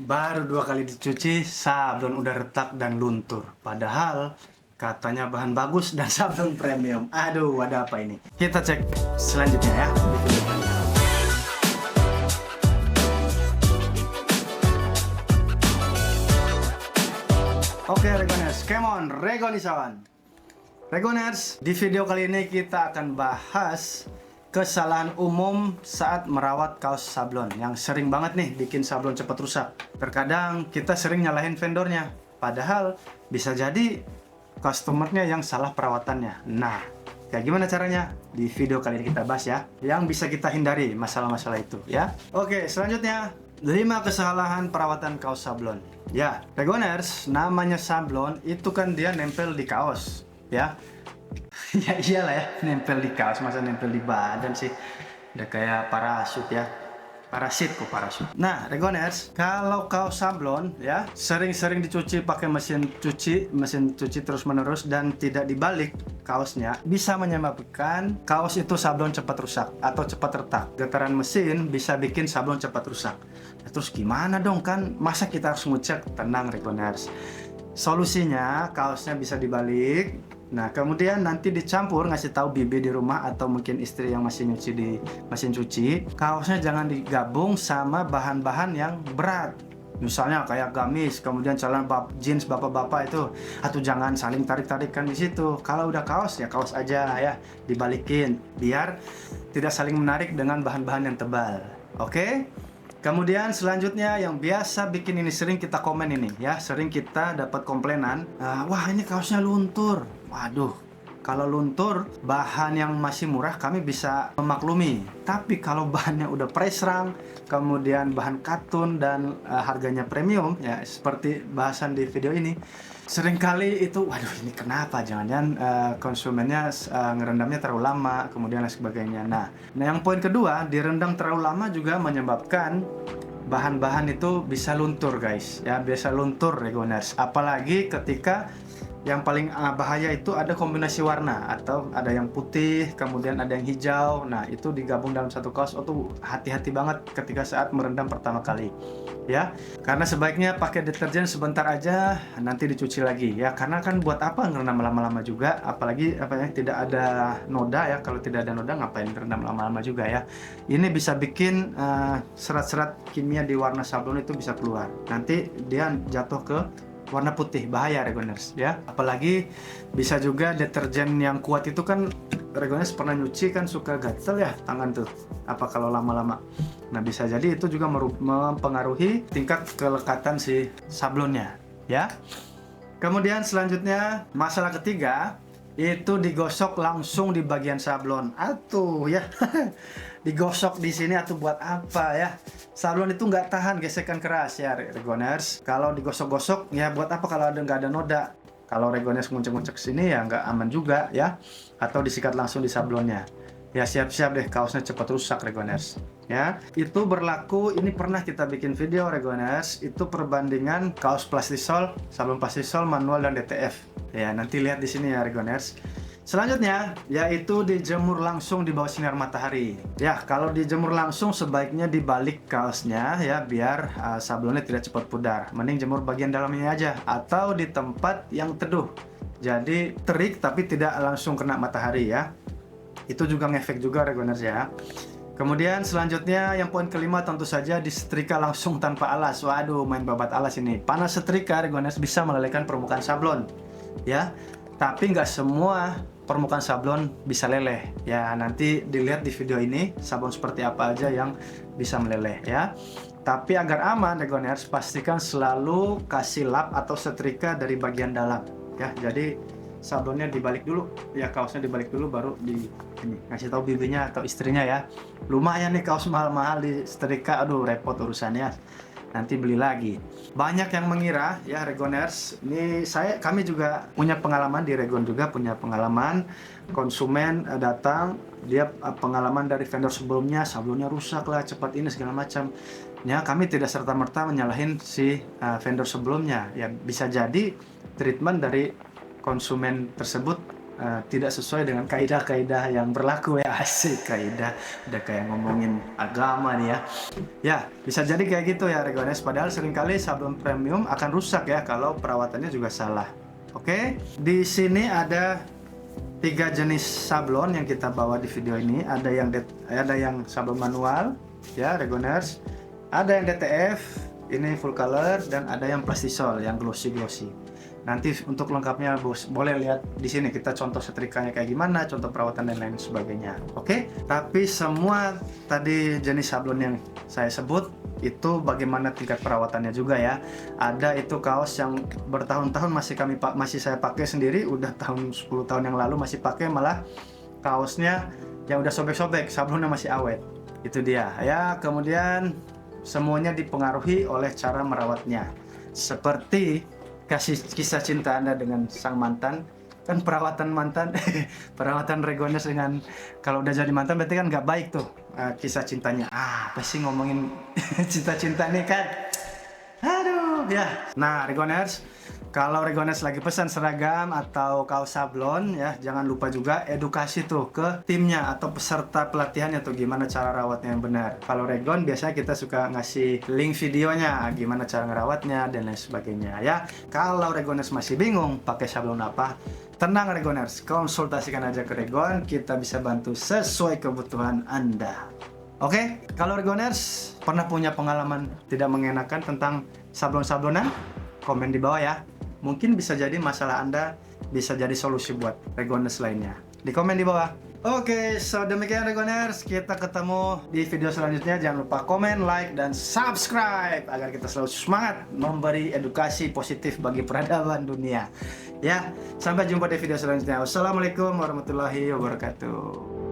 Baru 2 kali dicuci, sablon udah retak dan luntur. Padahal katanya bahan bagus dan sablon premium. Aduh, ada apa ini? Kita cek selanjutnya ya. Oke, Regoners, come on, Regonisawan. Regoners, di video kali ini kita akan bahas kesalahan umum saat merawat kaos sablon yang sering banget nih bikin sablon cepat rusak. Terkadang kita sering nyalahin vendornya, padahal bisa jadi customernya yang salah perawatannya. Nah, kayak gimana caranya? Di video kali ini kita bahas ya, yang bisa kita hindari masalah-masalah itu ya. Oke, selanjutnya 5 kesalahan perawatan kaos sablon. Ya, Regoners, namanya sablon itu kan dia nempel di kaos ya. Ya iyalah ya, nempel di kaos, masa nempel di badan sih? Udah kayak parasut ya. Parasit kok parasut. Nah, Regoners, kalau kaos sablon ya sering-sering dicuci pakai mesin cuci terus-menerus dan tidak dibalik kaosnya, bisa menyebabkan kaos itu sablon cepat rusak atau cepat retak. Getaran mesin bisa bikin sablon cepat rusak. Nah, terus gimana dong, kan masa kita harus ngecek? Tenang Regoners. Solusinya kaosnya bisa dibalik. Nah, kemudian nanti dicampur, ngasih tahu bibi di rumah atau mungkin istri yang masih nyuci di mesin cuci, kaosnya jangan digabung sama bahan-bahan yang berat. Misalnya kayak gamis, kemudian celana jeans bapak-bapak itu, atau jangan saling tarik-tarikan di situ. Kalau udah kaos ya kaos aja ya, dibalikin biar tidak saling menarik dengan bahan-bahan yang tebal. Oke? Kemudian selanjutnya yang biasa bikin ini, sering kita komen ini ya, sering kita dapat komplainan, wah ini kaosnya luntur. Waduh, kalau luntur bahan yang masih murah kami bisa memaklumi, tapi kalau bahannya udah presrang, kemudian bahan katun dan harganya premium ya seperti bahasan di video ini, seringkali itu waduh ini kenapa, jangan-jangan konsumennya ngerendamnya terlalu lama, kemudian lain sebagainya. Nah yang poin kedua, direndam terlalu lama juga menyebabkan bahan-bahan itu bisa luntur guys ya, bisa luntur Regoners. Apalagi ketika yang paling bahaya itu ada kombinasi warna, atau ada yang putih kemudian ada yang hijau. Nah itu digabung dalam satu kaos, tuh hati-hati banget ketika saat merendam pertama kali ya, karena sebaiknya pakai deterjen sebentar aja, nanti dicuci lagi ya, karena kan buat apa ngerendam lama-lama juga, apalagi tidak ada noda ya. Kalau tidak ada noda ngapain rendam lama-lama juga ya. Ini bisa bikin serat-serat kimia di warna sablon itu bisa keluar, nanti dia jatuh ke warna putih, bahaya Regoners ya. Apalagi bisa juga deterjen yang kuat itu kan, Regoners pernah nyuci kan suka gatel ya tangan tuh, apa kalau lama-lama. Nah bisa jadi itu juga mempengaruhi tingkat kelekatan si sablonnya ya. Kemudian selanjutnya masalah ketiga itu digosok langsung di bagian sablon. Atuh ya, digosok di sini atau buat apa ya? Sablon itu nggak tahan gesekan keras ya Regoners. Kalau digosok-gosok ya buat apa kalau nggak ada noda? Kalau Regoners nguncek-nguncek sini ya nggak aman juga ya. Atau disikat langsung di sablonnya. Ya siap-siap deh kaosnya cepat rusak Regoners. Ya, itu berlaku, ini pernah kita bikin video Regoners, itu perbandingan kaos plastisol, sablon plastisol manual dan DTF. Ya, nanti lihat di sini ya Regoners. Selanjutnya yaitu dijemur langsung di bawah sinar matahari. Ya, kalau dijemur langsung sebaiknya dibalik kaosnya ya, biar sablonnya tidak cepat pudar. Mending jemur bagian dalamnya aja atau di tempat yang teduh. Jadi terik tapi tidak langsung kena matahari ya. Itu juga ngefek juga Regoners ya. Kemudian selanjutnya yang poin kelima tentu saja disetrika langsung tanpa alas. Waduh, main babat alas ini. Panas setrika Regoners bisa melelehkan permukaan sablon ya. Tapi nggak semua permukaan sablon bisa leleh ya. Nanti dilihat di video ini sablon seperti apa aja yang bisa meleleh ya. Tapi agar aman Regoners, pastikan selalu kasih lap atau setrika dari bagian dalam ya. Jadi sablonnya dibalik dulu ya, kaosnya dibalik dulu baru di ini ngasih tahu bibinya atau istrinya ya. Lumayan nih kaos mahal-mahal di setrika, aduh repot urusannya, nanti beli lagi. Banyak yang mengira ya Regoners, ini kami juga punya pengalaman di Regon, juga punya pengalaman konsumen datang, dia pengalaman dari vendor sebelumnya, sablonnya rusak lah, cepat ini segala macam ya. Kami tidak serta-merta menyalahin si vendor sebelumnya ya, bisa jadi treatment dari konsumen tersebut tidak sesuai dengan kaidah-kaidah yang berlaku ya. Asik, kaidah udah kayak ngomongin agama nih ya. Ya, bisa jadi kayak gitu ya Regoners, padahal seringkali sablon premium akan rusak ya kalau perawatannya juga salah. Oke, di sini ada 3 jenis sablon yang kita bawa di video ini. Ada yang sablon manual ya Regoners, ada yang DTF ini full color, dan ada yang plastisol yang glossy. Nanti untuk lengkapnya boleh lihat di sini, kita contoh setrikanya kayak gimana, contoh perawatan dan lain sebagainya. Oke, tapi semua tadi jenis sablon yang saya sebut itu bagaimana tingkat perawatannya juga ya. Ada itu kaos yang bertahun-tahun masih saya pakai sendiri, udah tahun 10 tahun yang lalu masih pakai, malah kaosnya yang udah sobek-sobek, sablonnya masih awet. Itu dia ya. Kemudian semuanya dipengaruhi oleh cara merawatnya. Seperti kisah cinta Anda dengan sang mantan, kan perawatan mantan perawatan Regoners dengan kalau udah jadi mantan berarti kan nggak baik tuh kisah cintanya. Apa sih ngomongin cinta-cinta nih kan, aduh ya. Nah Regoners, kalau Regoners lagi pesan seragam atau kaos sablon ya, jangan lupa juga edukasi tuh ke timnya atau peserta pelatihannya tuh gimana cara rawatnya yang benar. Kalau Regon biasanya kita suka ngasih link videonya gimana cara ngerawatnya dan lain sebagainya ya. Kalau Regoners masih bingung pakai sablon apa, tenang Regoners, konsultasikan aja ke Regon, kita bisa bantu sesuai kebutuhan Anda. Oke, kalau Regoners pernah punya pengalaman tidak mengenakan tentang sablon-sablonan, komen di bawah ya. Mungkin bisa jadi masalah Anda bisa jadi solusi buat Regoners lainnya. Di komen di bawah. Oke, so demikian Regoners, kita ketemu di video selanjutnya. Jangan lupa komen, like, dan subscribe agar kita selalu semangat memberi edukasi positif bagi peradaban dunia. Ya, sampai jumpa di video selanjutnya. Wassalamualaikum warahmatullahi wabarakatuh.